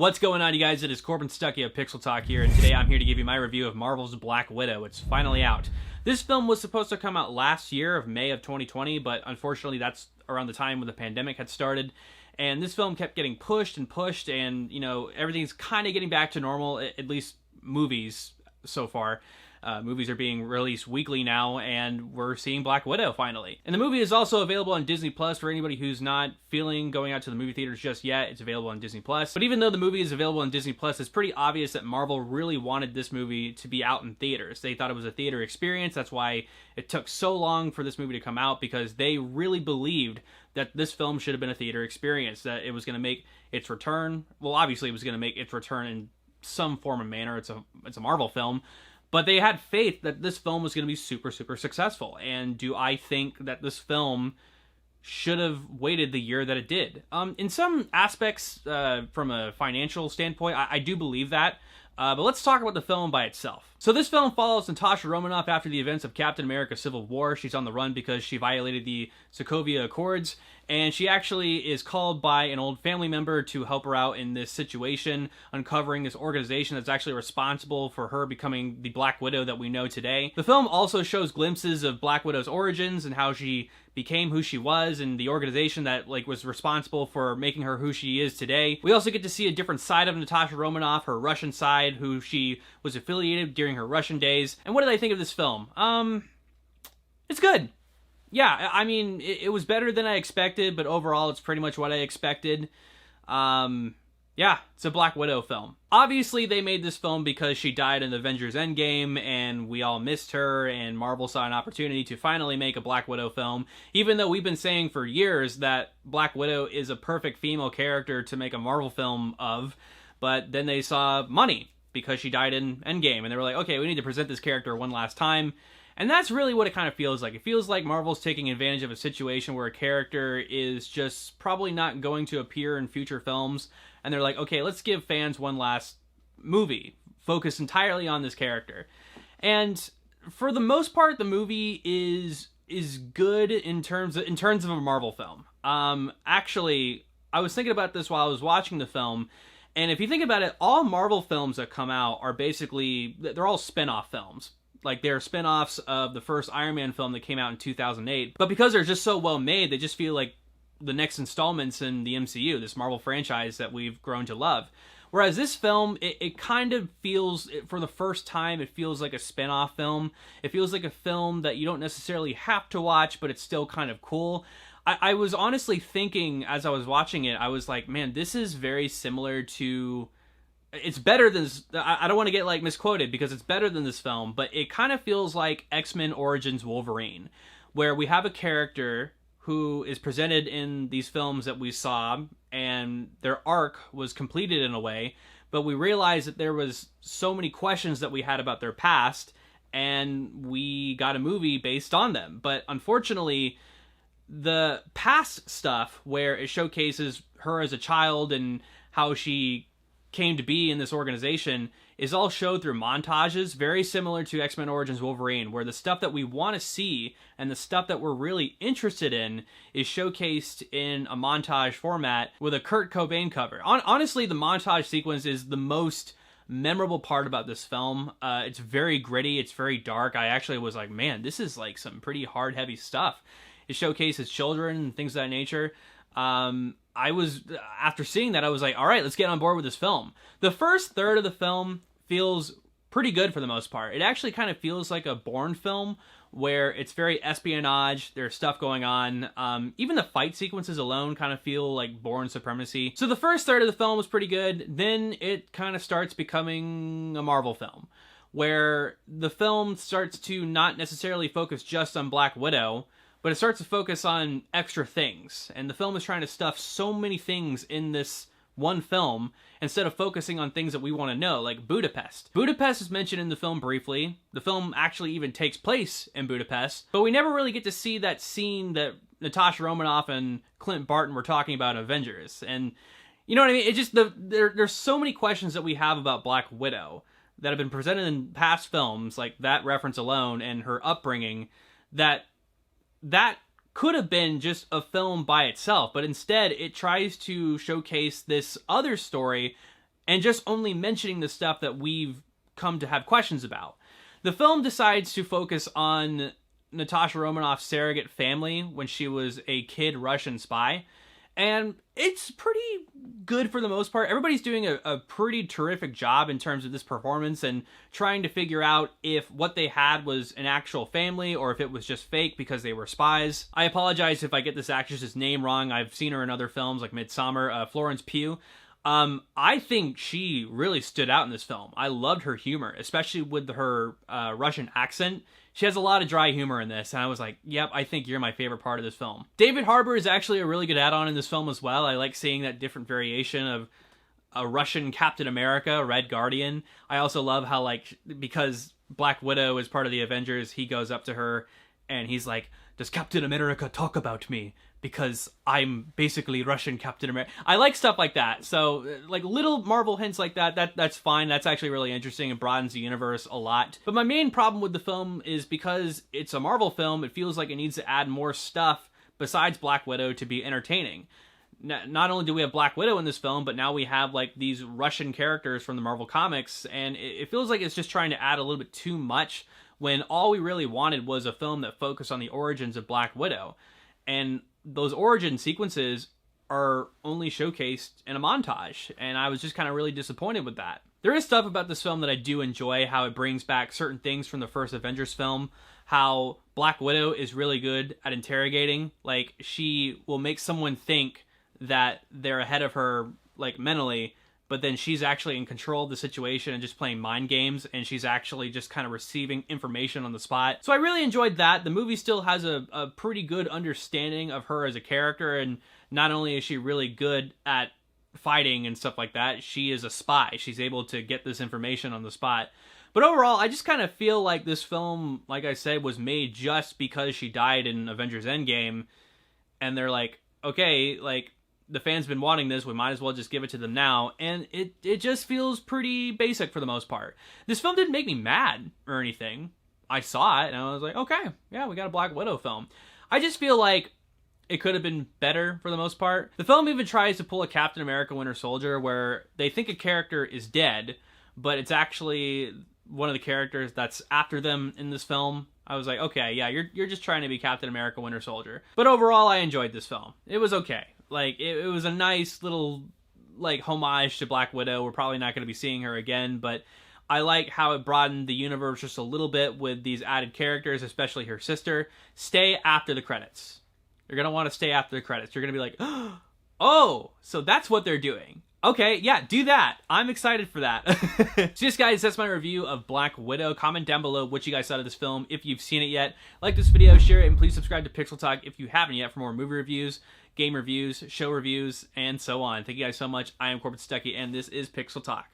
What's going on, you guys? It is Corbin Stuckey of PixelTalk here, and today I'm here to give you my review of Marvel's Black Widow. It's finally out. This film was supposed to come out last year of May of 2020, but unfortunately that's around the time when the pandemic had started. And this film kept getting pushed and pushed, and, you know, everything's kind of getting back to normal, at least movies so far. Movies are being released weekly now, and we're seeing Black Widow finally. And the movie is also available on Disney Plus for anybody who's not feeling going out to the movie theaters just yet. It's available on Disney Plus. But even though the movie is available on Disney Plus, it's pretty obvious that Marvel really wanted this movie to be out in theaters. They thought it was a theater experience. That's why it took so long for this movie to come out, because they really believed that this film should have been a theater experience, that it was going to make its return. Well, obviously it was going to make its return in some form or manner. It's a Marvel film. But they had faith that this film was going to be super, super successful. And do I think that this film should have waited the year that it did? In some aspects, from a financial standpoint, I do believe that. But let's talk about the film by itself. So this film follows Natasha Romanoff after the events of Captain America Civil War. She's on the run because she violated the Sokovia Accords, and she actually is called by an old family member to help her out in this situation, uncovering this organization that's actually responsible for her becoming the Black Widow that we know today. The film also shows glimpses of Black Widow's origins and how she became who she was, and the organization that was responsible for making her who she is today. We also get to see a different side of Natasha Romanoff, her Russian side, who she was affiliated during her Russian days. And what did I think of this film? It's good. Yeah, I mean, it was better than I expected, but overall it's pretty much what I expected. Yeah, it's a Black Widow film. Obviously, they made this film because she died in Avengers Endgame, and we all missed her, and Marvel saw an opportunity to finally make a Black Widow film, even though we've been saying for years that Black Widow is a perfect female character to make a Marvel film of, but then they saw money because she died in Endgame, and they were like, okay, we need to present this character one last time. And that's really what it kind of feels like. It feels like Marvel's taking advantage of a situation where a character is just probably not going to appear in future films, and they're like, okay, let's give fans one last movie, focused entirely on this character. And for the most part, the movie is good in terms of a Marvel film. Actually, I was thinking about this while I was watching the film, and if you think about it, all Marvel films that come out are basically, they're all spin-off films. Like, they're spin-offs of the first Iron Man film that came out in 2008. But because they're just so well made, they just feel like the next installments in the MCU, this Marvel franchise that we've grown to love. Whereas this film, it kind of feels, for the first time, it feels like a spin-off film. It feels like a film that you don't necessarily have to watch, but it's still kind of cool. I was honestly thinking, as I was watching it, I was like, man, this is very similar to... It's better than... I don't want to get, misquoted, because it's better than this film, but it kind of feels like X-Men Origins Wolverine, where we have a character who is presented in these films that we saw, and their arc was completed in a way, but we realized that there was so many questions that we had about their past, and we got a movie based on them. But unfortunately, the past stuff, where it showcases her as a child and how she came to be in this organization, is all showed through montages, very similar to X-Men Origins Wolverine, where the stuff that we want to see and the stuff that we're really interested in is showcased in a montage format with a Kurt Cobain cover. Honestly, the montage sequence is the most memorable part about this film. It's very gritty, it's very dark. I actually was like, man, this is some pretty hard, heavy stuff. It showcases children and things of that nature. After seeing that, I was like, all right, let's get on board with this film. The first third of the film feels pretty good for the most part. It actually kind of feels like a Bourne film, where it's very espionage, there's stuff going on. Even the fight sequences alone kind of feel like Bourne supremacy. So the first third of the film was pretty good. Then it kind of starts becoming a Marvel film, where the film starts to not necessarily focus just on Black Widow, but it starts to focus on extra things. And the film is trying to stuff so many things in this one film instead of focusing on things that we want to know, like Budapest. Budapest is mentioned in the film briefly. The film actually even takes place in Budapest, but we never really get to see that scene that Natasha Romanoff and Clint Barton were talking about in Avengers. And you know what I mean? It just, there's so many questions that we have about Black Widow that have been presented in past films, like that reference alone and her upbringing, that could have been just a film by itself, but instead it tries to showcase this other story and just only mentioning the stuff that we've come to have questions about. The film decides to focus on Natasha Romanoff's surrogate family when she was a kid Russian spy, and it's pretty good for the most part. Everybody's doing a pretty terrific job in terms of this performance and trying to figure out if what they had was an actual family or if it was just fake because they were spies. I apologize if I get this actress's name wrong. I've seen her in other films like Midsommar. Florence Pugh. I think she really stood out in this film. I loved her humor, especially with her Russian accent. She has a lot of dry humor in this, and I was like, yep, I think you're my favorite part of this film. David Harbour is actually a really good add-on in this film as well. I like seeing that different variation of a Russian Captain America, Red Guardian. I also love how, like, because Black Widow is part of the Avengers, he goes up to her, and he's like, does Captain America talk about me? Because I'm basically Russian Captain America. I like stuff like that. So, like, little Marvel hints like that's fine. That's actually really interesting and broadens the universe a lot. But my main problem with the film is because it's a Marvel film, it feels like it needs to add more stuff besides Black Widow to be entertaining. Not only do we have Black Widow in this film, but now we have, like, these Russian characters from the Marvel Comics, and it feels like it's just trying to add a little bit too much when all we really wanted was a film that focused on the origins of Black Widow. And those origin sequences are only showcased in a montage, and I was just kind of really disappointed with that. There is stuff about this film that I do enjoy, how it brings back certain things from the first Avengers film, how Black Widow is really good at interrogating. Like, she will make someone think that they're ahead of her, like, mentally, but then she's actually in control of the situation and just playing mind games, and she's actually just kind of receiving information on the spot. So I really enjoyed that. The movie still has a pretty good understanding of her as a character, and not only is she really good at fighting and stuff like that, she is a spy. She's able to get this information on the spot. But overall, I just kind of feel like this film, like I said, was made just because she died in Avengers Endgame, and they're like, okay, like, the fans been wanting this, we might as well just give it to them now, and it just feels pretty basic for the most part. This film didn't make me mad or anything. I saw it, and I was like, okay, yeah, we got a Black Widow film. I just feel like it could have been better for the most part. The film even tries to pull a Captain America Winter Soldier where they think a character is dead, but it's actually one of the characters that's after them in this film. I was like, okay, yeah, you're just trying to be Captain America Winter Soldier. But overall, I enjoyed this film. It was okay. Like, it was a nice little, like, homage to Black Widow. We're probably not going to be seeing her again, but I like how it broadened the universe just a little bit with these added characters, especially her sister. Stay after the credits. You're going to want to stay after the credits. You're going to be like, oh, so that's what they're doing. Okay, yeah, do that. I'm excited for that. So yes, guys, that's my review of Black Widow. Comment down below what you guys thought of this film, if you've seen it yet. Like this video, share it, and please subscribe to PixelTalk if you haven't yet for more movie reviews, game reviews, show reviews, and so on. Thank you guys so much. I am Corbin Stuckey, and this is Pixel Talk.